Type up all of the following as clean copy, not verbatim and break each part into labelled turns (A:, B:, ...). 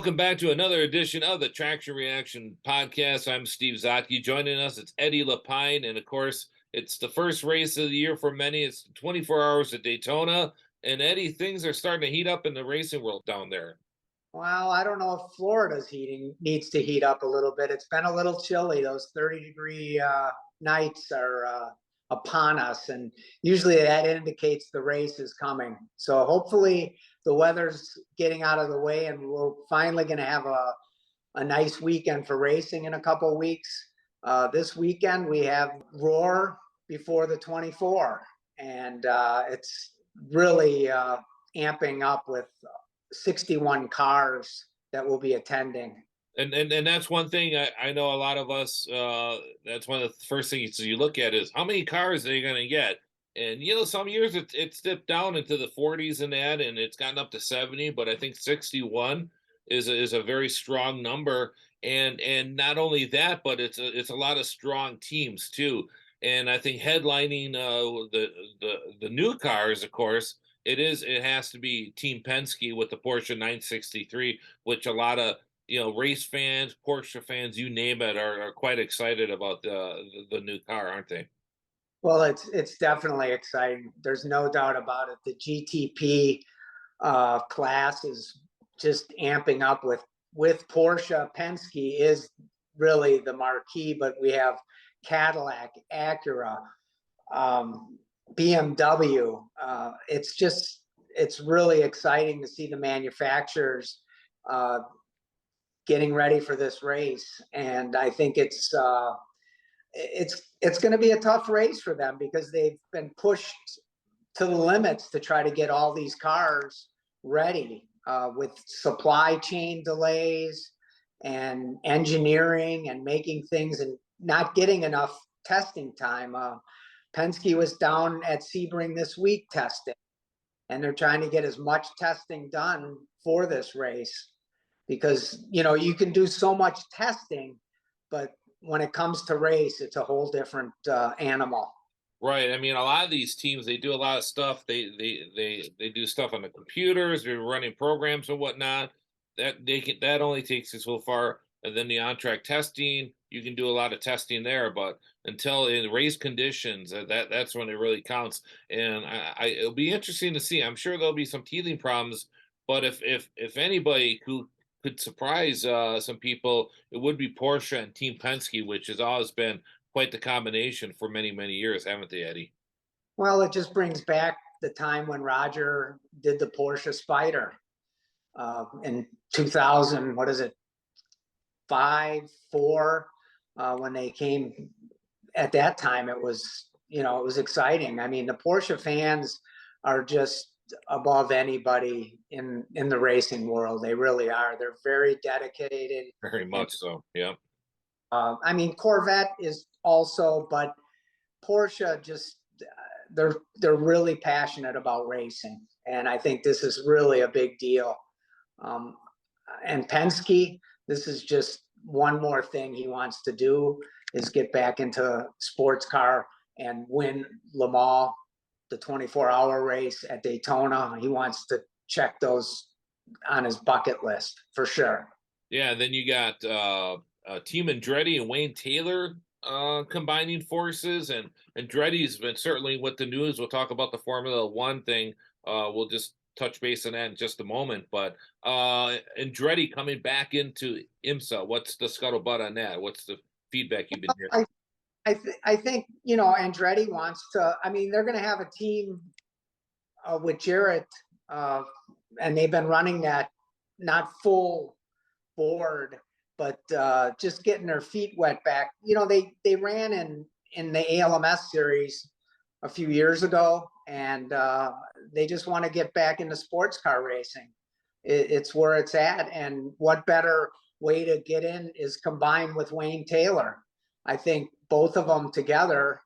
A: Welcome back to another edition of the Traction Reaction Podcast. I'm Steve Zautke. Joining us, it's Eddie LePine, and of course, it's the first race of the year for many. It's 24 hours at Daytona, and Eddie, things are starting to heat up in the racing world down there.
B: Well, I don't know if Florida's needs to heat up a little bit. It's been a little chilly. Those 30-degree nights are upon us, and usually that indicates the race is coming. So hopefully the weather's getting out of the way, and we're finally going to have a nice weekend for racing in a couple of weeks. This weekend we have Roar before the 24, and it's really amping up with 61 cars that will be attending.
A: And that's one thing I know a lot of us, that's one of the first things you look at is how many cars are you going to get? And, some years it's dipped down into the 40s and that, and it's gotten up to 70, but I think 61 is a very strong number. And not only that, but it's a lot of strong teams too. And I think headlining the new cars, of course, it has to be Team Penske with the Porsche 963, which a lot of race fans, Porsche fans, you name it, are quite excited about the new car, aren't they?
B: Well, it's definitely exciting. There's no doubt about it. The GTP class is just amping up with Porsche. Penske is really the marquee, but we have Cadillac, Acura, BMW. It's really exciting to see the manufacturers getting ready for this race, and I think it's going to be a tough race for them because they've been pushed to the limits to try to get all these cars ready with supply chain delays and engineering and making things and not getting enough testing time. Penske was down at Sebring this week testing, and they're trying to get as much testing done for this race because, you can do so much testing, but when it comes to race, it's a whole different animal.
A: Right. I mean, a lot of these teams, they do a lot of stuff. They do stuff on the computers. They're running programs and whatnot. That only takes you so far. And then the on-track testing, you can do a lot of testing there. But until in race conditions, that's when it really counts. And it'll be interesting to see. I'm sure there'll be some teething problems. But if anybody who could surprise some people, it would be Porsche and Team Penske, which has always been quite the combination for many, many years, haven't they, Eddie?
B: Well, it just brings back the time when Roger did the Porsche Spider in 2000. What is it? 5, 4. When they came at that time, it was exciting. I mean, the Porsche fans are just above anybody in the racing world. They really are. They're very dedicated.
A: Very much so. Yeah.
B: I mean, Corvette is also, but Porsche just they're really passionate about racing, and I think this is really a big deal. And Penske, this is just one more thing he wants to do is get back into sports car and win Le Mans, the 24-hour race at Daytona. He wants to check those on his bucket list for sure.
A: Yeah, then you got Team Andretti and Wayne Taylor combining forces, and Andretti's been certainly with the news. We'll talk about the Formula One thing. We'll just touch base on that in just a moment. But Andretti coming back into IMSA. What's the scuttlebutt on that? What's the feedback you've been hearing?
B: I think Andretti wants to. I mean, they're going to have a team with Jarrett, and they've been running that not full board, but just getting their feet wet back. They ran in the ALMS series a few years ago, and they just want to get back into sports car racing. It's where it's at, and what better way to get in is combined with Wayne Taylor. I think both of them together,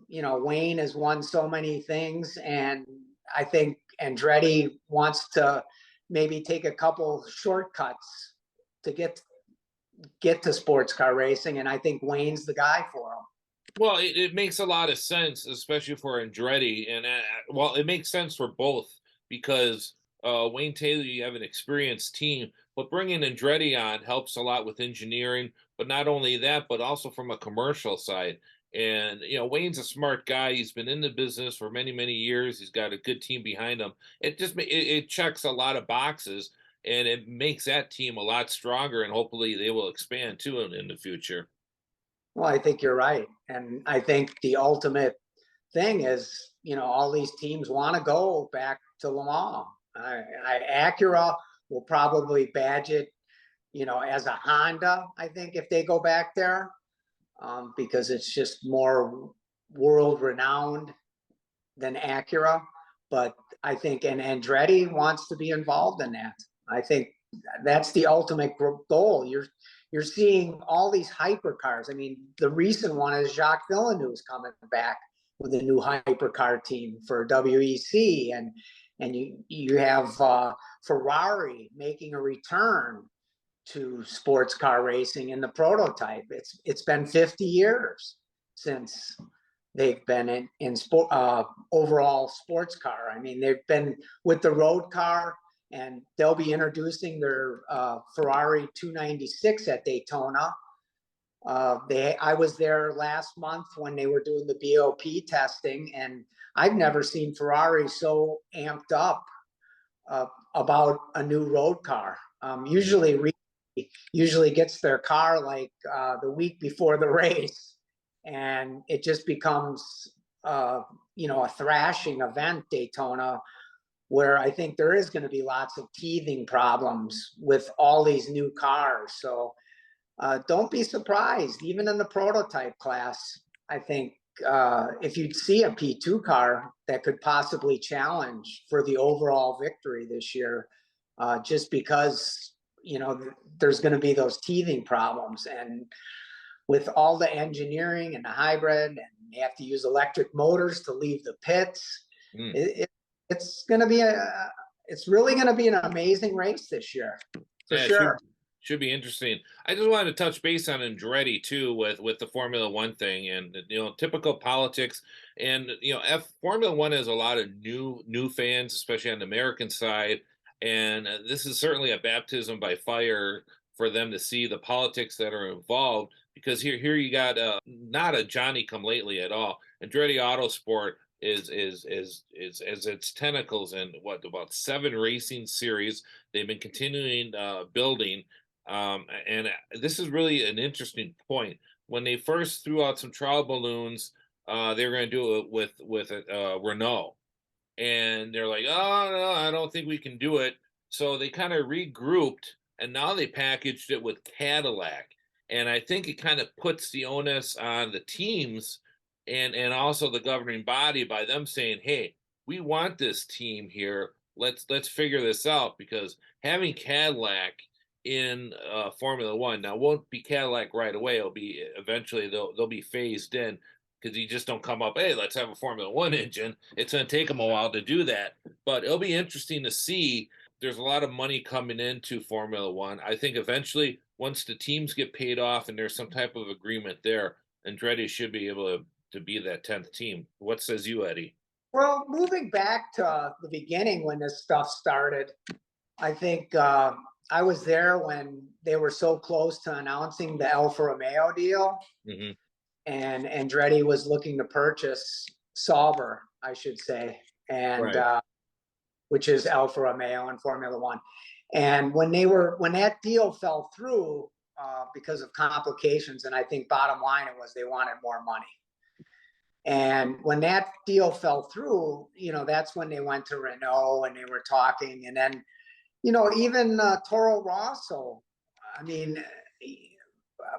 B: Wayne has won so many things, and I think Andretti wants to maybe take a couple shortcuts to get to sports car racing, and I think Wayne's the guy for him.
A: Well, it makes a lot of sense, especially for Andretti, and it makes sense for both because Wayne Taylor, you have an experienced team, But bringing Andretti on helps a lot with engineering, but not only that, but also from a commercial side. And Wayne's a smart guy. He's been in the business for many, many years. He's got a good team behind him. It checks a lot of boxes, and it makes that team a lot stronger. And hopefully, they will expand too in the future.
B: Well, I think you're right, and I think the ultimate thing is, all these teams want to go back to Le Mans. Acura will probably badge it, as a Honda. I think if they go back there, because it's just more world renowned than Acura. But I think, and Andretti wants to be involved in that. I think that's the ultimate goal. You're seeing all these hypercars. I mean, the recent one is Jacques Villeneuve's coming back with a new hypercar team for WEC, and you have Ferrari making a return to sports car racing in the prototype. It's been 50 years since they've been in sport, overall sports car. I mean, they've been with the road car, and they'll be introducing their Ferrari 296 at Daytona. I was there last month when they were doing the BOP testing, and I've never seen Ferrari so amped up about a new road car. Usually gets their car like the week before the race, and it just becomes a thrashing event, Daytona, where I think there is going to be lots of teething problems with all these new cars. So don't be surprised, even in the prototype class. I think if you'd see a P2 car that could possibly challenge for the overall victory this year, just because there's going to be those teething problems, and with all the engineering and the hybrid, and they have to use electric motors to leave the pits. It's going to be it's really going to be an amazing race this year, for sure.
A: Should be interesting. I just wanted to touch base on Andretti too, with the Formula One thing, and typical politics, and Formula One has a lot of new fans, especially on the American side, and this is certainly a baptism by fire for them to see the politics that are involved. Because here you got not a Johnny come lately at all. Andretti Autosport is its tentacles in about 7 racing series. They've been continuing building. And this is really an interesting point. When they first threw out some trial balloons, they were going to do it with Renault, and they're like, "Oh no, I don't think we can do it." So they kind of regrouped, and now they packaged it with Cadillac. And I think it kind of puts the onus on the teams and also the governing body by them saying, "Hey, we want this team here. Let's figure this out," because having Cadillac in Formula One now won't be Cadillac right away. It'll be eventually they'll be phased in, because you just don't come up, "Hey, let's have a Formula One engine." It's going to take them a while to do that, but it'll be interesting to see. There's a lot of money coming into Formula One. I think eventually, once the teams get paid off and there's some type of agreement there, Andretti should be able to be that 10th team. What says you, Eddie?
B: Well, moving back to the beginning when this stuff started, I think I was there when they were so close to announcing the Alfa Romeo deal.
A: Mm-hmm.
B: And Andretti was looking to purchase Sauber, I should say, and
A: Right.
B: Which is Alfa Romeo in Formula One. And when that deal fell through because of complications, and I think bottom line it was they wanted more money. And when that deal fell through, that's when they went to Renault and they were talking, and then even Toro Rosso. I mean,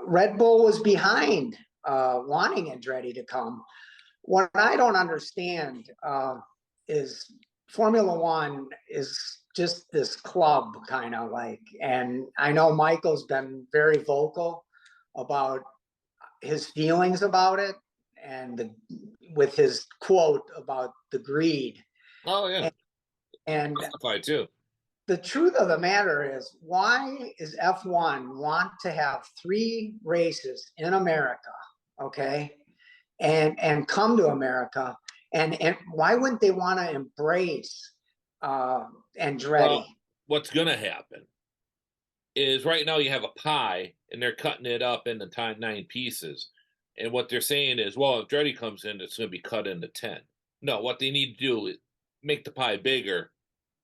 B: Red Bull was behind wanting Andretti to come. What I don't understand is Formula One is just this club kind of like, and I know Michael's been very vocal about his feelings about it, and with his quote about the greed.
A: Oh yeah,
B: and
A: justified too.
B: The truth of the matter is, why is F1 want to have 3 races in America, okay, and come to America, and why wouldn't they want to embrace Andretti?
A: Well, what's going to happen? is right now you have a pie and they're cutting it up into 9 pieces. And what they're saying is, well, if Andretti comes in, it's going to be cut into 10. No, what they need to do is make the pie bigger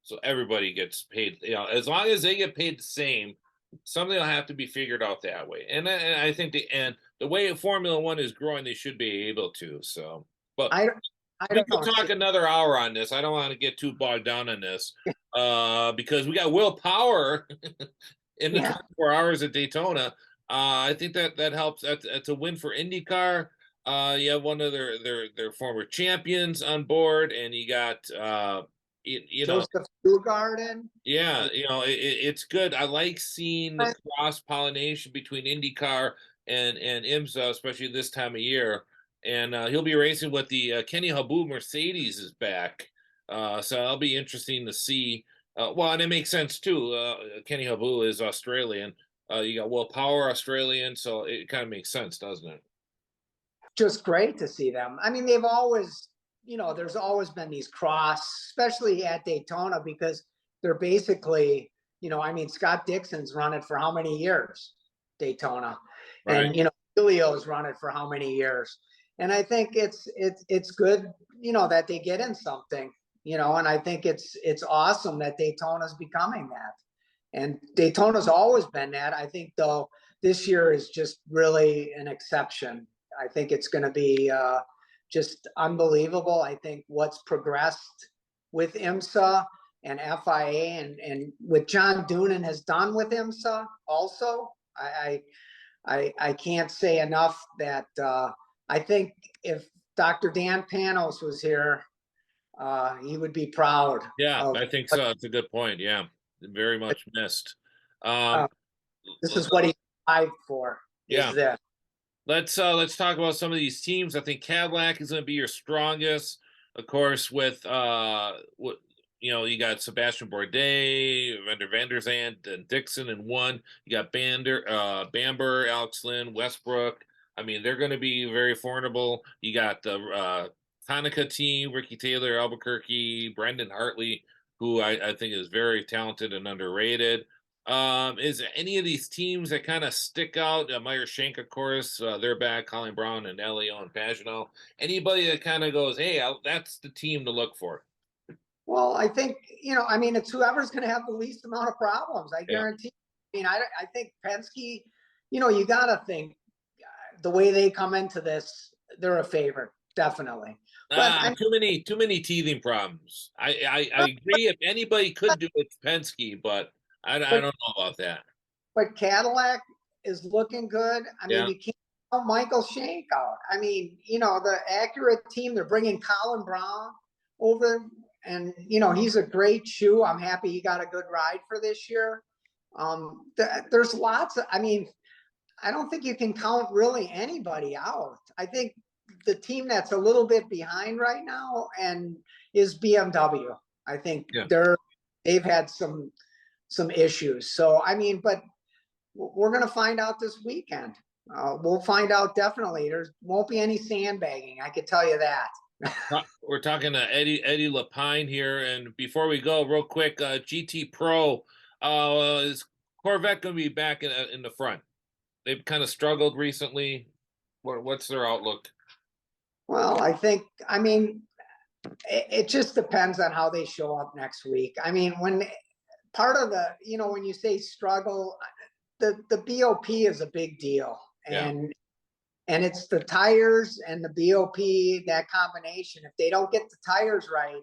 A: so everybody gets paid. As long as they get paid the same, something will have to be figured out that way. And I think the way Formula One is growing, they should be able to. So, but
B: I I
A: we
B: don't
A: could
B: know.
A: talk another hour on this. I don't want to get too bogged down on this because we got Will Power in the
B: Yeah,
A: 24 hours at Daytona. I think that helps. That's a win for IndyCar. You have one of their former champions on board, and you got you know
B: Joseph Newgarden.
A: yeah, it's good. I like seeing the cross pollination between IndyCar and IMSA, especially this time of year. And he'll be racing with the Kenny Habib Mercedes is back, so that'll be interesting to see. Well, and it makes sense too. Kenny Habib is Australian. You got Will Power Australian, so it kind of makes sense, doesn't it?
B: Just great to see them. I mean, they've always, there's always been these cross, especially at Daytona, because they're basically, I mean, Scott Dixon's run it for how many years? Daytona.
A: Right.
B: And, Julio's run it for how many years? And I think it's good, that they get in something, and I think it's awesome that Daytona's becoming that. And Daytona's always been that. I think, though, this year is just really an exception. I think it's going to be just unbelievable. I think what's progressed with IMSA and FIA and what John Doonan has done with IMSA also, I can't say enough that I think if Dr. Dan Panos was here, he would be proud
A: Yeah,
B: of
A: I think
B: what
A: so. It's a good point. Yeah, very much missed. Um,
B: uh, this is what he died for, is
A: yeah,
B: this.
A: let's talk about some of these teams. I think Cadillac is going to be your strongest, of course. With what you got Sebastian Bourdais, Van der Zandt, and Dixon in one. You got Bamber, Alex Lynn, Westbrook. I mean, they're going to be very formidable. You got the Hanukkah team, Ricky Taylor, Albuquerque, Brendan Hartley, who I think is very talented and underrated. Is any of these teams that kind of stick out? Meyer Shank, of course, they're back. Colin Brown and Elio and Pagano. Anybody that kind of goes, hey, that's the team to look for.
B: Well, I think, I mean, it's whoever's going to have the least amount of problems. I
A: Yeah.
B: guarantee. I mean, I think Penske, you got to think the way they come into this, they're a favorite, definitely. But I
A: Too many teething problems. I agree. If anybody could do it, it's Penske, but I don't know about that.
B: but Cadillac is looking good. I mean,
A: Yeah.
B: you can't count Michael Shank out. I mean, the accurate team, they're bringing Colin Brown over, and he's a great shoe. I'm happy he got a good ride for this year. There's lots of, I mean, I don't think you can count really anybody out. I think the team that's a little bit behind right now and is BMW. I think
A: Yeah.
B: they've had some issues. So I mean, but we're going to find out this weekend. We'll find out definitely. There won't be any sandbagging. I could tell you that.
A: We're talking to Eddie LePine here, and before we go, real quick, GT Pro, is Corvette going to be back in the front? They've kind of struggled recently. What's their outlook?
B: Well, I mean, it just depends on how they show up next week. I mean, when part of the, when you say struggle, the BOP is a big deal.
A: Yeah.
B: And it's the tires and the BOP, that combination. If they don't get the tires right,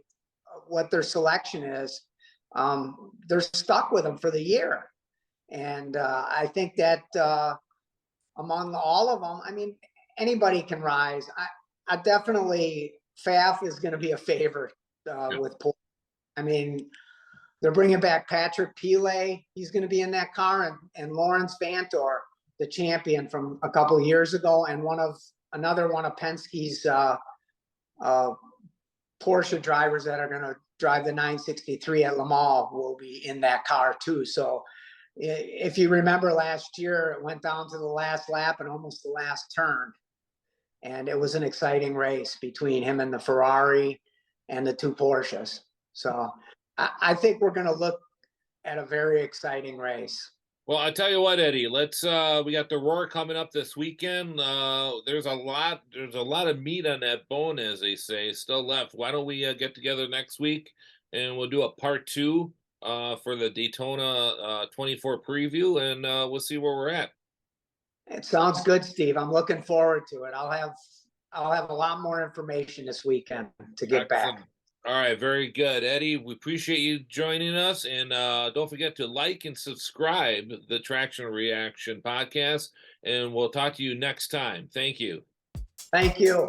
B: what their selection is, they're stuck with them for the year. And I think that among all of them, I mean, anybody can rise. I definitely, Faf is going to be a favorite with Porsche. I mean, they're bringing back Patrick Pilet. He's going to be in that car, and Lawrence Vantor, the champion from a couple of years ago, and another one of Penske's Porsche drivers that are going to drive the 963 at Le Mans will be in that car too. So if you remember last year, it went down to the last lap and almost the last turn. And it was an exciting race between him and the Ferrari and the two Porsches. So I think we're going to look at a very exciting race.
A: Well, I tell you what, Eddie, let's we got the Roar coming up this weekend. There's a lot of meat on that bone, as they say, still left. Why don't we get together next week and we'll do a part two for the Daytona 24 preview, and we'll see where we're at.
B: It sounds good, Steve. I'm looking forward to it. I'll have a lot more information this weekend to get
A: Excellent.
B: back.
A: All right, very good, Eddie. We appreciate you joining us, and don't forget to like and subscribe the Traction Reaction podcast. And we'll talk to you next time. Thank you.
B: Thank you.